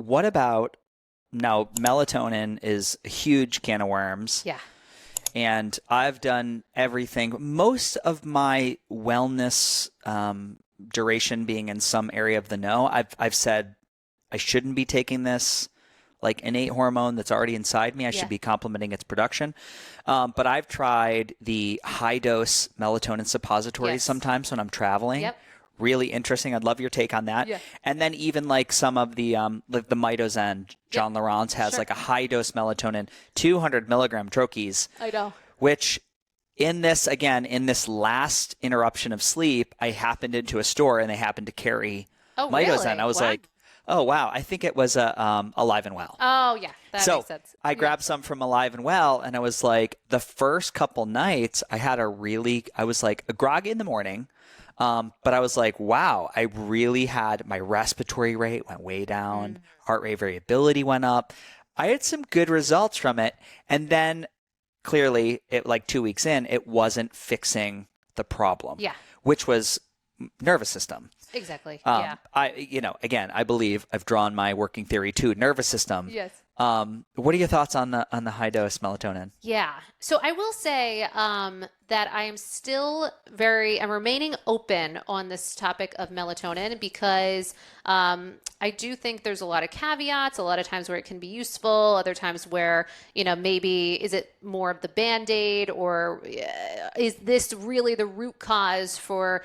what about now? Melatonin is a huge can of worms. Yeah. And I've done everything. Most of my wellness duration being in some area of the no, I've said I shouldn't be taking this like innate hormone that's already inside me. I should be complementing its production. But I've tried the high dose melatonin suppositories sometimes when I'm traveling. Yep. Really interesting. I'd love your take on that. Yeah. And then even like some of the Mitozen, John Laurence has like a high dose melatonin, 200 milligram troches. I know. Which in this last interruption of sleep, I happened into a store and they happened to carry Mitozen. Really? I was like, oh, wow. I think it was Alive and Well. Oh, yeah. That makes sense. I grabbed some from Alive and Well, and I was like, the first couple nights, I was like groggy in the morning. But I was like, wow, I really had my respiratory rate went way down. Heart rate variability went up. I had some good results from it. And then clearly, like 2 weeks in, it wasn't fixing the problem. Yeah. Which was nervous system. Exactly. Again, I believe I've drawn my working theory to nervous system. Yes. What are your thoughts on the high dose melatonin? Yeah. So I will say that I am still I'm remaining open on this topic of melatonin because I do think there's a lot of caveats, a lot of times where it can be useful, other times where, maybe is it more of the Band-Aid or is this really the root cause for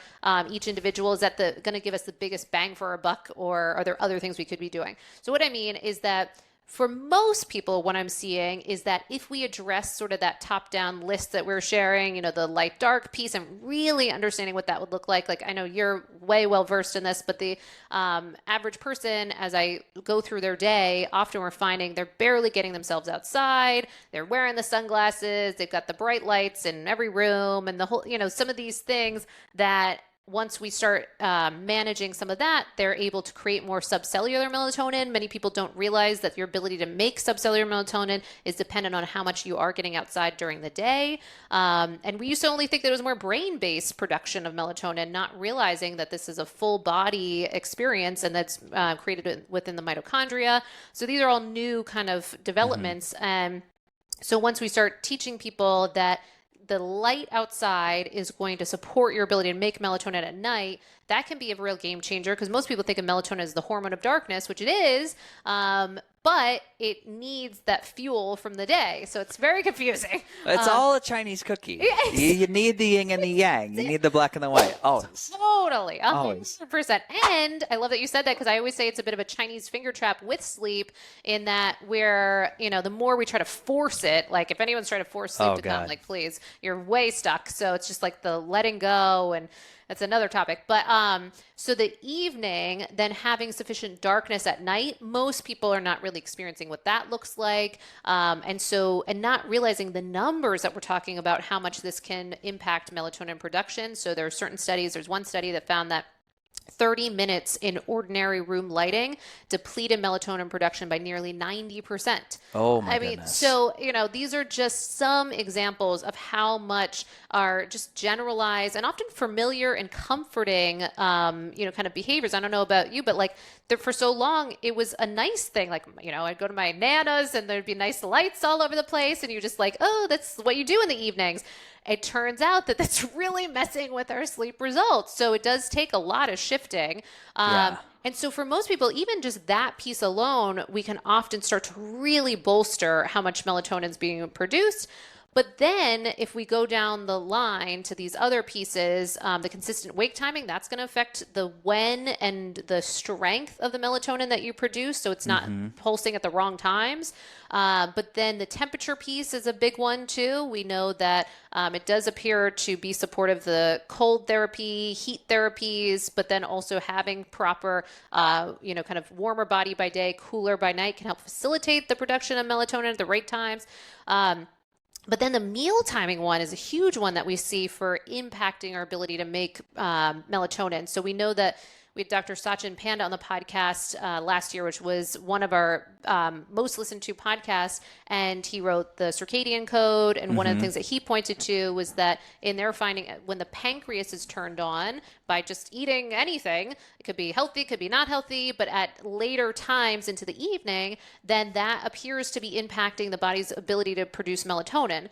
each individual? Is that going to give us the biggest bang for our buck, or are there other things we could be doing? So what I mean is that for most people, what I'm seeing is that if we address sort of that top-down list that we're sharing, the light-dark piece, and really understanding what that would look like I know you're way well-versed in this, but the average person, as I go through their day, often we're finding they're barely getting themselves outside, they're wearing the sunglasses, they've got the bright lights in every room, and the whole, some of these things that once we start managing some of that, they're able to create more subcellular melatonin. Many people don't realize that your ability to make subcellular melatonin is dependent on how much you are getting outside during the day. And we used to only think that it was more brain-based production of melatonin, not realizing that this is a full body experience and that's created within the mitochondria. So these are all new kind of developments. And so once we start teaching people that the light outside is going to support your ability to make melatonin at night, that can be a real game changer, because most people think of melatonin as the hormone of darkness, which it is, but it needs that fuel from the day. So it's very confusing. It's all a Chinese cookie. Yes. You need the yin and the yang. You need the black and the white. Always. Totally. 100%. Always. And I love that you said that, because I always say it's a bit of a Chinese finger trap with sleep, in that we're, the more we try to force it, like if anyone's trying to force sleep come, like, please, you're way stuck. So it's just like the letting go, and that's another topic. But so the evening, then having sufficient darkness at night, most people are not really experiencing what that looks like. And not realizing the numbers that we're talking about, how much this can impact melatonin production. So there are certain studies. There's one study that found that 30 minutes in ordinary room lighting depleted melatonin production by nearly 90%. Oh my goodness. So, these are just some examples of how much are just generalized and often familiar and comforting, kind of behaviors. I don't know about you, but for so long, it was a nice thing. I'd go to my Nana's and there'd be nice lights all over the place. And you're just like, oh, that's what you do in the evenings. It turns out that that's really messing with our sleep results. So it does take a lot of shifting. And so for most people, even just that piece alone, we can often start to really bolster how much melatonin is being produced. But then if we go down the line to these other pieces, the consistent wake timing, that's going to affect the when and the strength of the melatonin that you produce. So it's not pulsing at the wrong times. But then the temperature piece is a big one too. We know that it does appear to be supportive of the cold therapy, heat therapies, but then also having proper, kind of warmer body by day, cooler by night can help facilitate the production of melatonin at the right times. But then the meal timing one is a huge one that we see for impacting our ability to make melatonin. So we know that We had Dr. Sachin Panda on the podcast last year, which was one of our most listened to podcasts. And he wrote the circadian code. And one of the things that he pointed to was that in their finding, when the pancreas is turned on by just eating anything, it could be healthy, it could be not healthy, but at later times into the evening, then that appears to be impacting the body's ability to produce melatonin.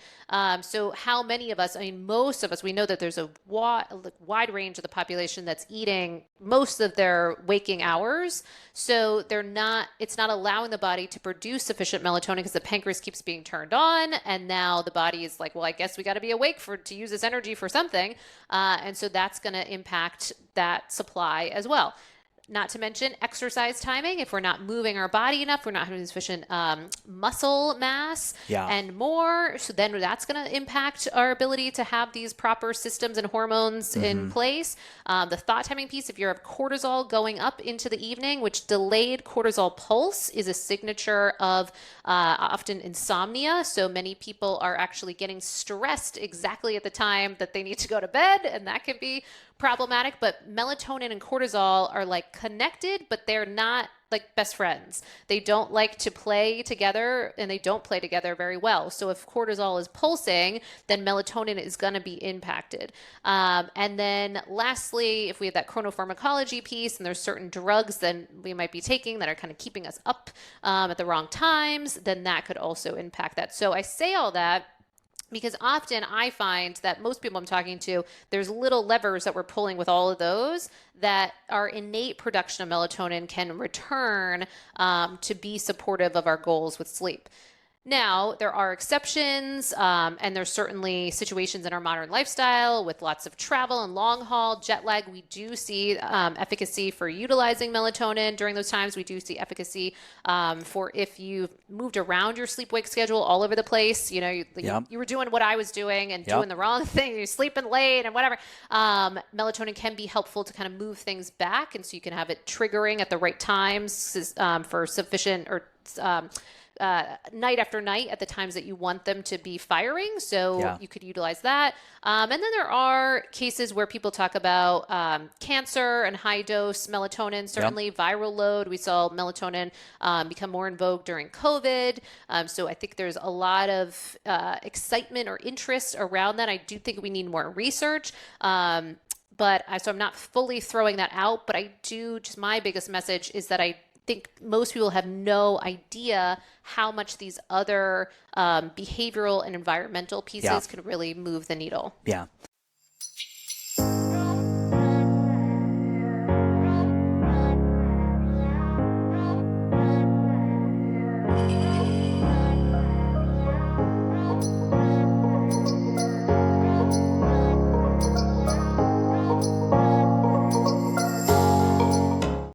So how many of us, I mean, most of us, we know that there's a wide range of the population that's eating most of their waking hours. So it's not allowing the body to produce sufficient melatonin because the pancreas keeps being turned on. And now the body is like, well, I guess we got to be awake to use this energy for something. And so that's going to impact that supply as well. Not to mention exercise timing. If we're not moving our body enough, we're not having sufficient muscle mass and more. So then that's going to impact our ability to have these proper systems and hormones in place. The thought timing piece, if you have cortisol going up into the evening, which delayed cortisol pulse is a signature of often insomnia. So many people are actually getting stressed exactly at the time that they need to go to bed. And that can be problematic, but melatonin and cortisol are like connected, but they're not like best friends. They don't like to play together, and they don't play together very well. So if cortisol is pulsing, then melatonin is going to be impacted. And then lastly, if we have that chronopharmacology piece and there's certain drugs that we might be taking that are kind of keeping us up at the wrong times, then that could also impact that. So I say all that because often I find that most people I'm talking to, there's little levers that we're pulling with all of those that our innate production of melatonin can return to be supportive of our goals with sleep. Now, there are exceptions, and there's certainly situations in our modern lifestyle with lots of travel and long haul jet lag. We do see efficacy for utilizing melatonin during those times. We do see efficacy for if you've moved around your sleep-wake schedule all over the place. You know, you were doing what I was doing and doing the wrong thing. You're sleeping late and whatever. Melatonin can be helpful to kind of move things back, and so you can have it triggering at the right times for sufficient or night after night at the times that you want them to be firing. So you could utilize that. And then there are cases where people talk about cancer and high dose melatonin, certainly viral load. We saw melatonin become more in vogue during COVID. So I think there's a lot of excitement or interest around that. I do think we need more research. So I'm not fully throwing that out, but my biggest message is that I think most people have no idea how much these other behavioral and environmental pieces could really move the needle. Yeah.